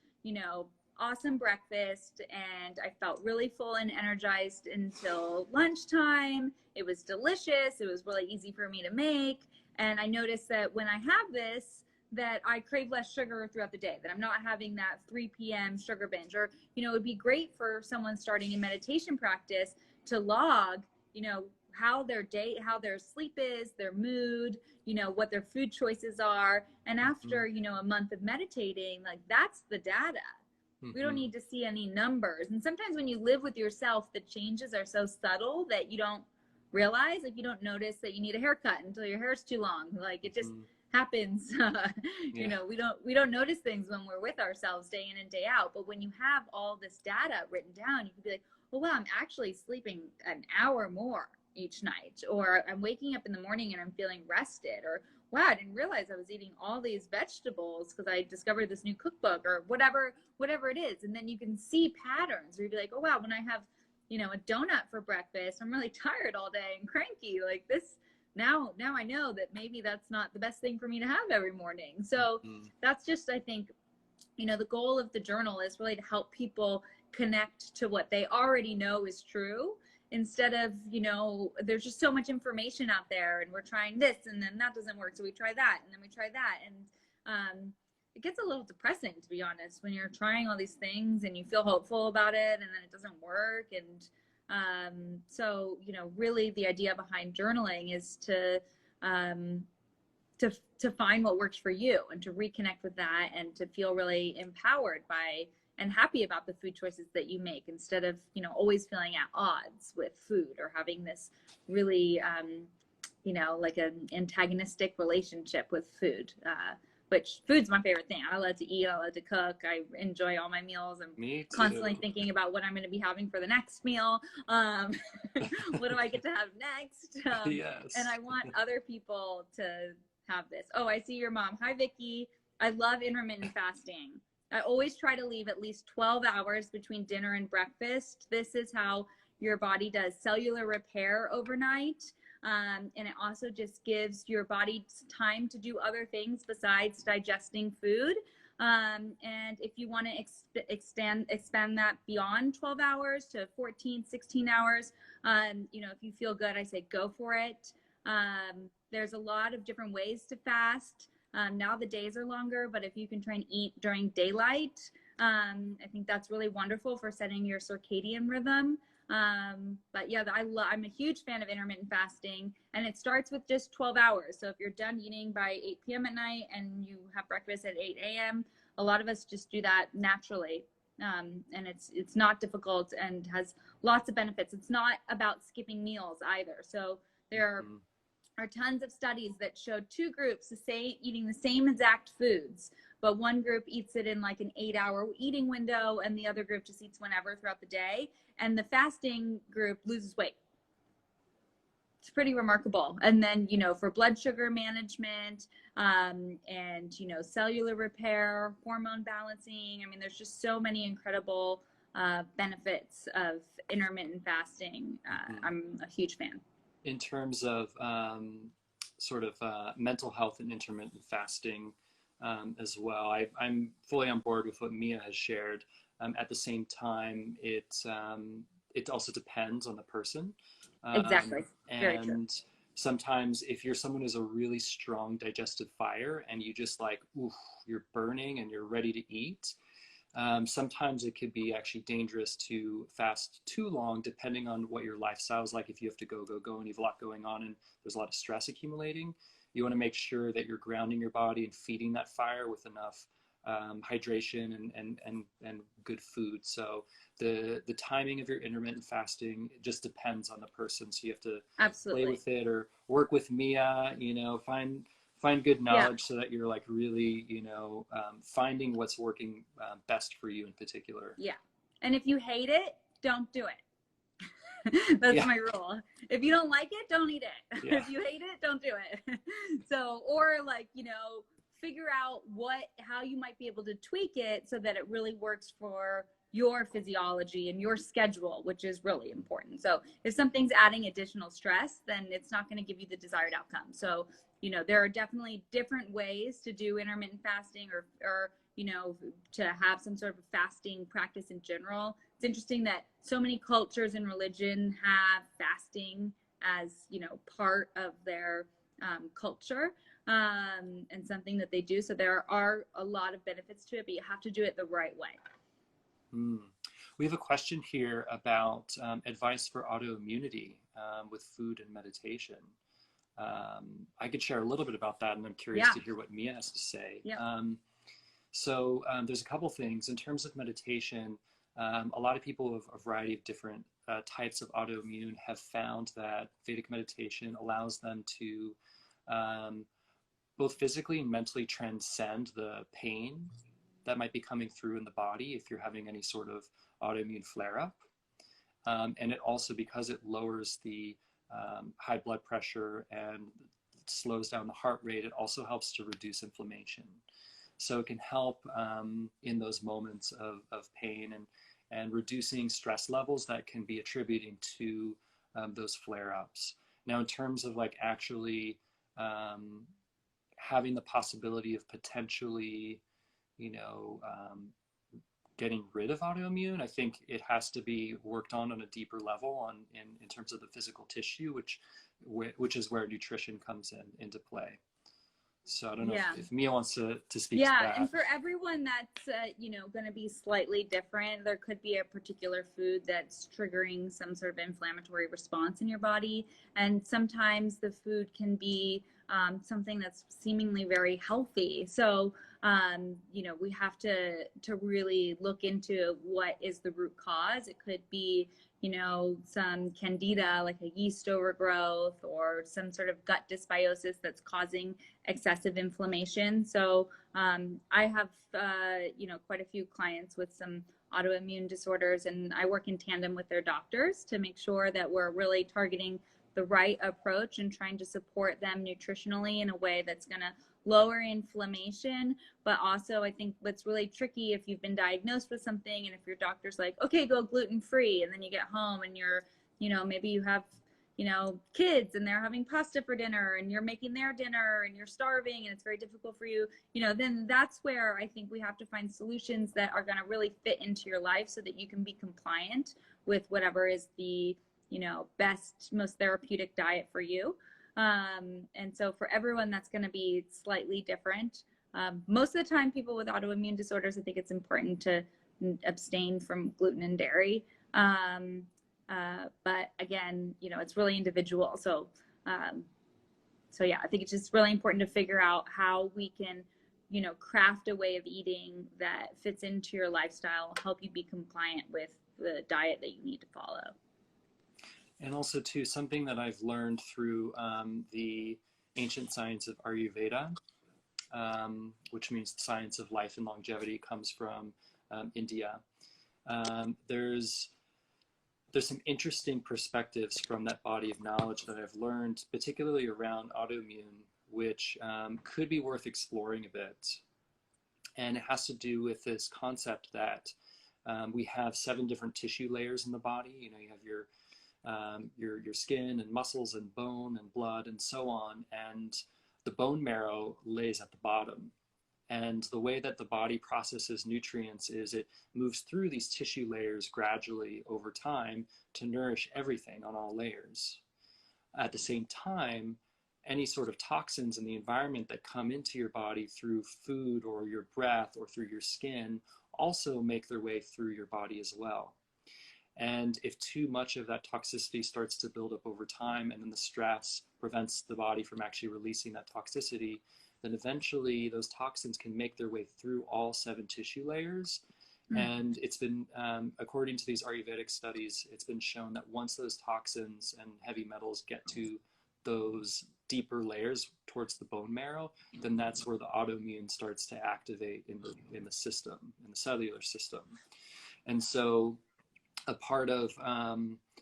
awesome breakfast and I felt really full and energized until lunchtime. It was delicious. It was really easy for me to make. And I noticed that when I have this, that I crave less sugar throughout the day, that I'm not having that 3 p.m. sugar binge. Or, it would be great for someone starting a meditation practice to log, how their day, how their sleep is, their mood, what their food choices are. And after, a month of meditating, like that's the data. We don't need to see any numbers. And sometimes when you live with yourself, the changes are so subtle that you don't realize, like you don't notice that you need a haircut until your hair's too long. Like it just happens. We don't notice things when we're with ourselves day in and day out. But when you have all this data written down, you can be like, oh, wow, I'm actually sleeping an hour more each night, or I'm waking up in the morning and I'm feeling rested, or wow, I didn't realize I was eating all these vegetables because I discovered this new cookbook, or whatever it is. And then you can see patterns where you'd be like, oh wow, when I have, a donut for breakfast, I'm really tired all day and cranky. Like this, now I know that maybe that's not the best thing for me to have every morning. So that's just, I think, the goal of the journal is really to help people connect to what they already know is true, instead of, there's just so much information out there and we're trying this and then that doesn't work. So we try that and then we try that. And it gets a little depressing, to be honest, when you're trying all these things and you feel hopeful about it and then it doesn't work. And so, really the idea behind journaling is to find what works for you and to reconnect with that and to feel really empowered by and happy about the food choices that you make, instead of, always feeling at odds with food or having this really, like an antagonistic relationship with food, which food's my favorite thing. I love to eat. I love to cook. I enjoy all my meals. I'm constantly thinking about what I'm going to be having for the next meal. What do I get to have next? Yes. And I want other people to have this. Oh, I see your mom. Hi, Vicky. I love intermittent fasting. I always try to leave at least 12 hours between dinner and breakfast. This is how your body does cellular repair overnight. And it also just gives your body time to do other things besides digesting food. And if you want to expand that beyond 12 hours to 14, 16 hours, if you feel good, I say go for it. There's a lot of different ways to fast. Now the days are longer, but if you can try and eat during daylight, I think that's really wonderful for setting your circadian rhythm. But yeah, I'm a huge fan of intermittent fasting, and it starts with just 12 hours. So if you're done eating by 8 p.m. at night and you have breakfast at 8 a.m., a lot of us just do that naturally. And it's not difficult and has lots of benefits. It's not about skipping meals either. So there are tons of studies that showed two groups eating the same exact foods, but one group eats it in like an 8-hour eating window and the other group just eats whenever throughout the day. And the fasting group loses weight. It's pretty remarkable. And then, for blood sugar management, and, cellular repair, hormone balancing. I mean, there's just so many incredible benefits of intermittent fasting. I'm a huge fan. In terms of mental health and intermittent fasting as well, I'm fully on board with what Mia has shared. At the same time, it also depends on the person. Exactly. Very true. And sometimes if you're someone who's a really strong digestive fire and you just you're burning and you're ready to eat, sometimes it could be actually dangerous to fast too long, depending on what your lifestyle is like. If you have to go, and you have a lot going on and there's a lot of stress accumulating, you want to make sure that you're grounding your body and feeding that fire with enough hydration and good food. So the timing of your intermittent fasting just depends on the person. So you have to Absolutely play with it or work with Mia, find good knowledge so that you're really, finding what's working best for you in particular. Yeah. And if you hate it, don't do it. That's my rule. If you don't like it, don't eat it. If you hate it, don't do it. So, or figure out how you might be able to tweak it so that it really works for your physiology and your schedule, which is really important. So if something's adding additional stress, then it's not going to give you the desired outcome. So, you know, there are definitely different ways to do intermittent fasting or, you know, to have some sort of fasting practice in general. It's interesting that so many cultures and religion have fasting as, you know, part of their culture and something that they do. So there are a lot of benefits to it, but you have to do it the right way. We have a question here about advice for autoimmunity with food and meditation. I could share a little bit about that, and I'm curious to hear what Mia has to say. So there's a couple things. In terms of meditation, a lot of people of a variety of different types of autoimmune have found that Vedic meditation allows them to both physically and mentally transcend the pain that might be coming through in the body if you're having any sort of autoimmune flare-up. And it also, because it lowers the high blood pressure and slows down the heart rate, it also helps to reduce inflammation. So it can help in those moments of pain and reducing stress levels that can be attributing to those flare-ups. Now, in terms of like actually having the possibility of potentially, you know, getting rid of autoimmune, I think it has to be worked on a deeper level in terms of the physical tissue, which is where nutrition comes into play. So I don't know if Mia wants to speak to that. Yeah, and for everyone that's, you know, going to be slightly different. There could be a particular food that's triggering some sort of inflammatory response in your body. And sometimes the food can be something that's seemingly very healthy. So, you know, we have to really look into what is the root cause. It could be, you know, some candida, like a yeast overgrowth, or some sort of gut dysbiosis that's causing excessive inflammation. So I have, you know, quite a few clients with some autoimmune disorders, and I work in tandem with their doctors to make sure that we're really targeting the right approach and trying to support them nutritionally in a way that's going to lower inflammation. But also, I think what's really tricky, if you've been diagnosed with something and if your doctor's like, okay, go gluten-free, and then you get home and you're, you know, maybe you have, you know, kids and they're having pasta for dinner and you're making their dinner and you're starving and it's very difficult for you, you know, then that's where I think we have to find solutions that are going to really fit into your life so that you can be compliant with whatever is the, you know, best, most therapeutic diet for you. And so for everyone, that's going to be slightly different. Most of the time, people with autoimmune disorders, I think it's important to abstain from gluten and dairy. But again, you know, it's really individual. So, so yeah, I think it's just really important to figure out how we can, you know, craft a way of eating that fits into your lifestyle, help you be compliant with the diet that you need to follow. And also, too, something that I've learned through the ancient science of Ayurveda, which means the science of life and longevity, comes from India. There's some interesting perspectives from that body of knowledge that I've learned, particularly around autoimmune, which could be worth exploring a bit. And it has to do with this concept that we have 7 different tissue layers in the body. You know, you have your skin and muscles and bone and blood and so on, and the bone marrow lays at the bottom. And the way that the body processes nutrients is it moves through these tissue layers gradually over time to nourish everything on all layers. At the same time, any sort of toxins in the environment that come into your body through food or your breath or through your skin also make their way through your body as well. And if too much of that toxicity starts to build up over time, and then the stress prevents the body from actually releasing that toxicity, then eventually those toxins can make their way through all 7 tissue layers. And it's been, according to these Ayurvedic studies, it's been shown that once those toxins and heavy metals get to those deeper layers towards the bone marrow, then that's where the autoimmune starts to activate in the system, in the cellular system. And so a part of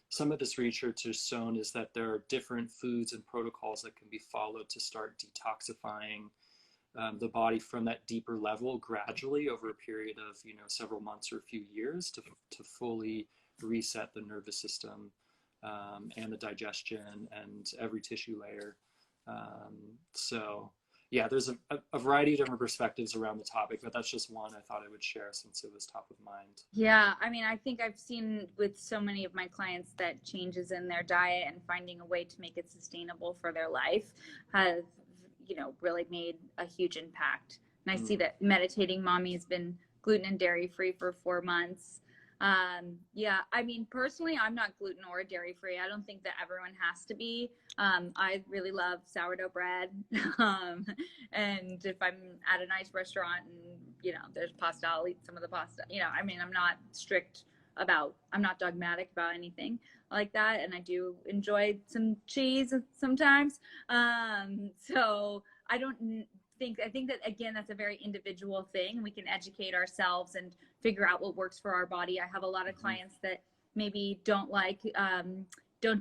some of this research has shown is that there are different foods and protocols that can be followed to start detoxifying the body from that deeper level gradually over a period of, you know, several months or a few years to fully reset the nervous system, and the digestion and every tissue layer. So yeah, there's a variety of different perspectives around the topic, but that's just one I thought I would share since it was top of mind. Yeah, I mean, I think I've seen with so many of my clients that changes in their diet and finding a way to make it sustainable for their life have, you know, really made a huge impact. And I see that Meditating Mommy has been gluten and dairy free for 4 months. Yeah, I mean, personally, I'm not gluten or dairy free. I don't think that everyone has to be. I really love sourdough bread. And if I'm at a nice restaurant and, you know, there's pasta, I'll eat some of the pasta. You know, I mean, I'm not dogmatic about anything like that. And I do enjoy some cheese sometimes. So I think that, again, that's a very individual thing. We can educate ourselves and figure out what works for our body. I have a lot of clients that maybe don't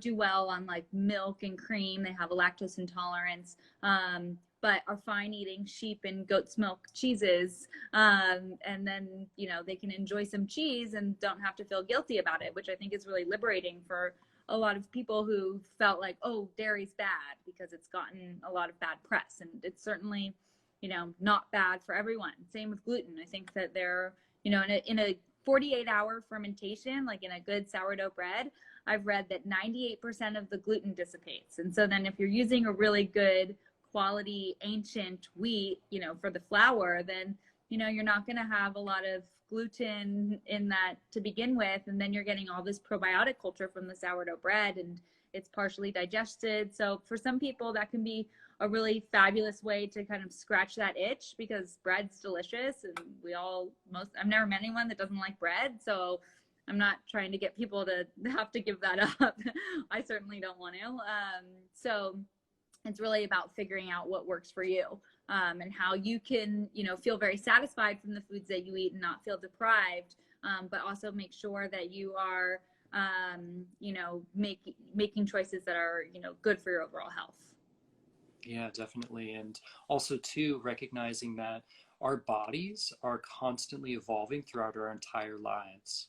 do well on like milk and cream. They have a lactose intolerance, but are fine eating sheep and goat's milk cheeses. And then, you know, they can enjoy some cheese and don't have to feel guilty about it, which I think is really liberating for a lot of people who felt like, oh, dairy's bad because it's gotten a lot of bad press. And it's certainly, you know, not bad for everyone. Same with gluten. I think that they're, you know, in a 48-hour fermentation, like in a good sourdough bread, I've read that 98% of the gluten dissipates. And so then if you're using a really good quality ancient wheat, you know, for the flour, then, you know, you're not going to have a lot of gluten in that to begin with. And then you're getting all this probiotic culture from the sourdough bread, and it's partially digested. So for some people that can be a really fabulous way to kind of scratch that itch, because bread's delicious and I've never met anyone that doesn't like bread. So I'm not trying to get people to have to give that up. I certainly don't want to. So it's really about figuring out what works for you, and how you can, you know, feel very satisfied from the foods that you eat and not feel deprived, but also make sure that you are, you know, making choices that are, you know, good for your overall health. Yeah, definitely. And also too, recognizing that our bodies are constantly evolving throughout our entire lives,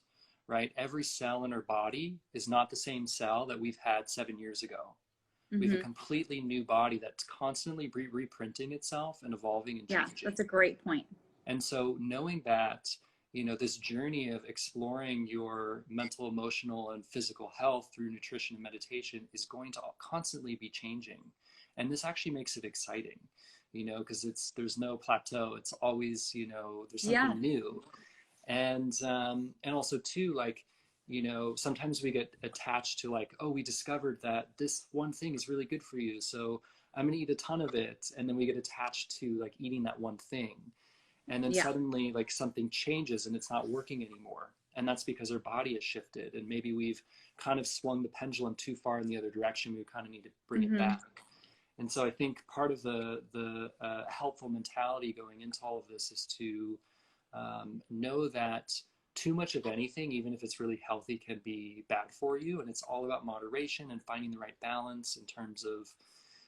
right? Every cell in our body is not the same cell that we've had 7 years ago. We have a completely new body that's constantly reprinting itself and evolving and changing. Yeah, that's a great point. And so knowing that, you know, this journey of exploring your mental, emotional, and physical health through nutrition and meditation is going to constantly be changing. And this actually makes it exciting, you know, because there's no plateau. It's always, you know, there's something new. And also too, like, you know, sometimes we get attached to like, oh, we discovered that this one thing is really good for you, so I'm gonna eat a ton of it. And then we get attached to like eating that one thing. And then suddenly like something changes and it's not working anymore. And that's because our body has shifted. And maybe we've kind of swung the pendulum too far in the other direction. We kind of need to bring it back. And so I think part of the helpful mentality going into all of this is to know that too much of anything, even if it's really healthy, can be bad for you. And it's all about moderation and finding the right balance in terms of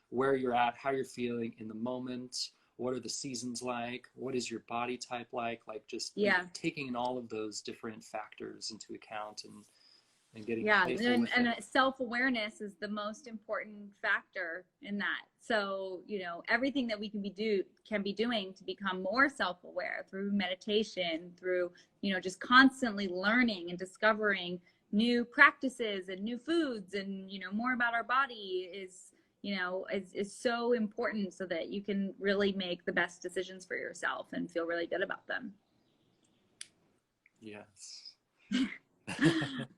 where you're at, how you're feeling in the moment, what are the seasons like, what is your body type like just you know, taking in all of those different factors into account and getting playful with and self-awareness is the most important factor in that. So, you know, everything that we can be doing to become more self-aware through meditation, through, you know, just constantly learning and discovering new practices and new foods and, you know, more about our body is, you know, is so important so that you can really make the best decisions for yourself and feel really good about them. Yes.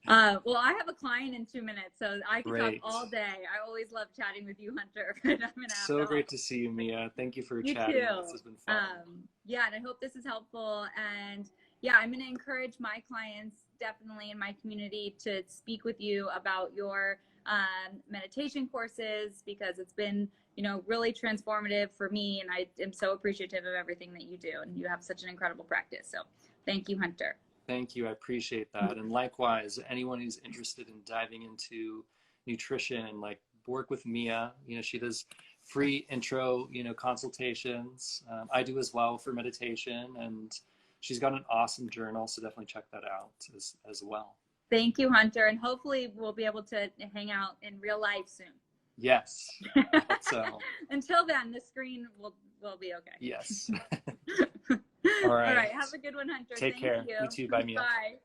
Well, I have a client in 2 minutes, so I can talk all day. I always love chatting with you, Hunter. But I'm gonna have so great to see you, Mia. Thank you for chatting. Too. This has been fun. Yeah, and I hope this is helpful. And yeah, I'm going to encourage my clients definitely in my community to speak with you about your meditation courses, because it's been, you know, really transformative for me, and I am so appreciative of everything that you do, and you have such an incredible practice. So thank you, Hunter. Thank you. I appreciate that. And likewise, anyone who's interested in diving into nutrition, like, work with Mia. You know, she does free intro, consultations. I do as well for meditation, and she's got an awesome journal, so definitely check that out as well. Thank you, Hunter, and hopefully we'll be able to hang out in real life soon. Yes, I hope so. Until then, the screen will be okay. Yes. All right. Have a good one, Hunter. Take care. You. You too. Bye, Mia. Bye.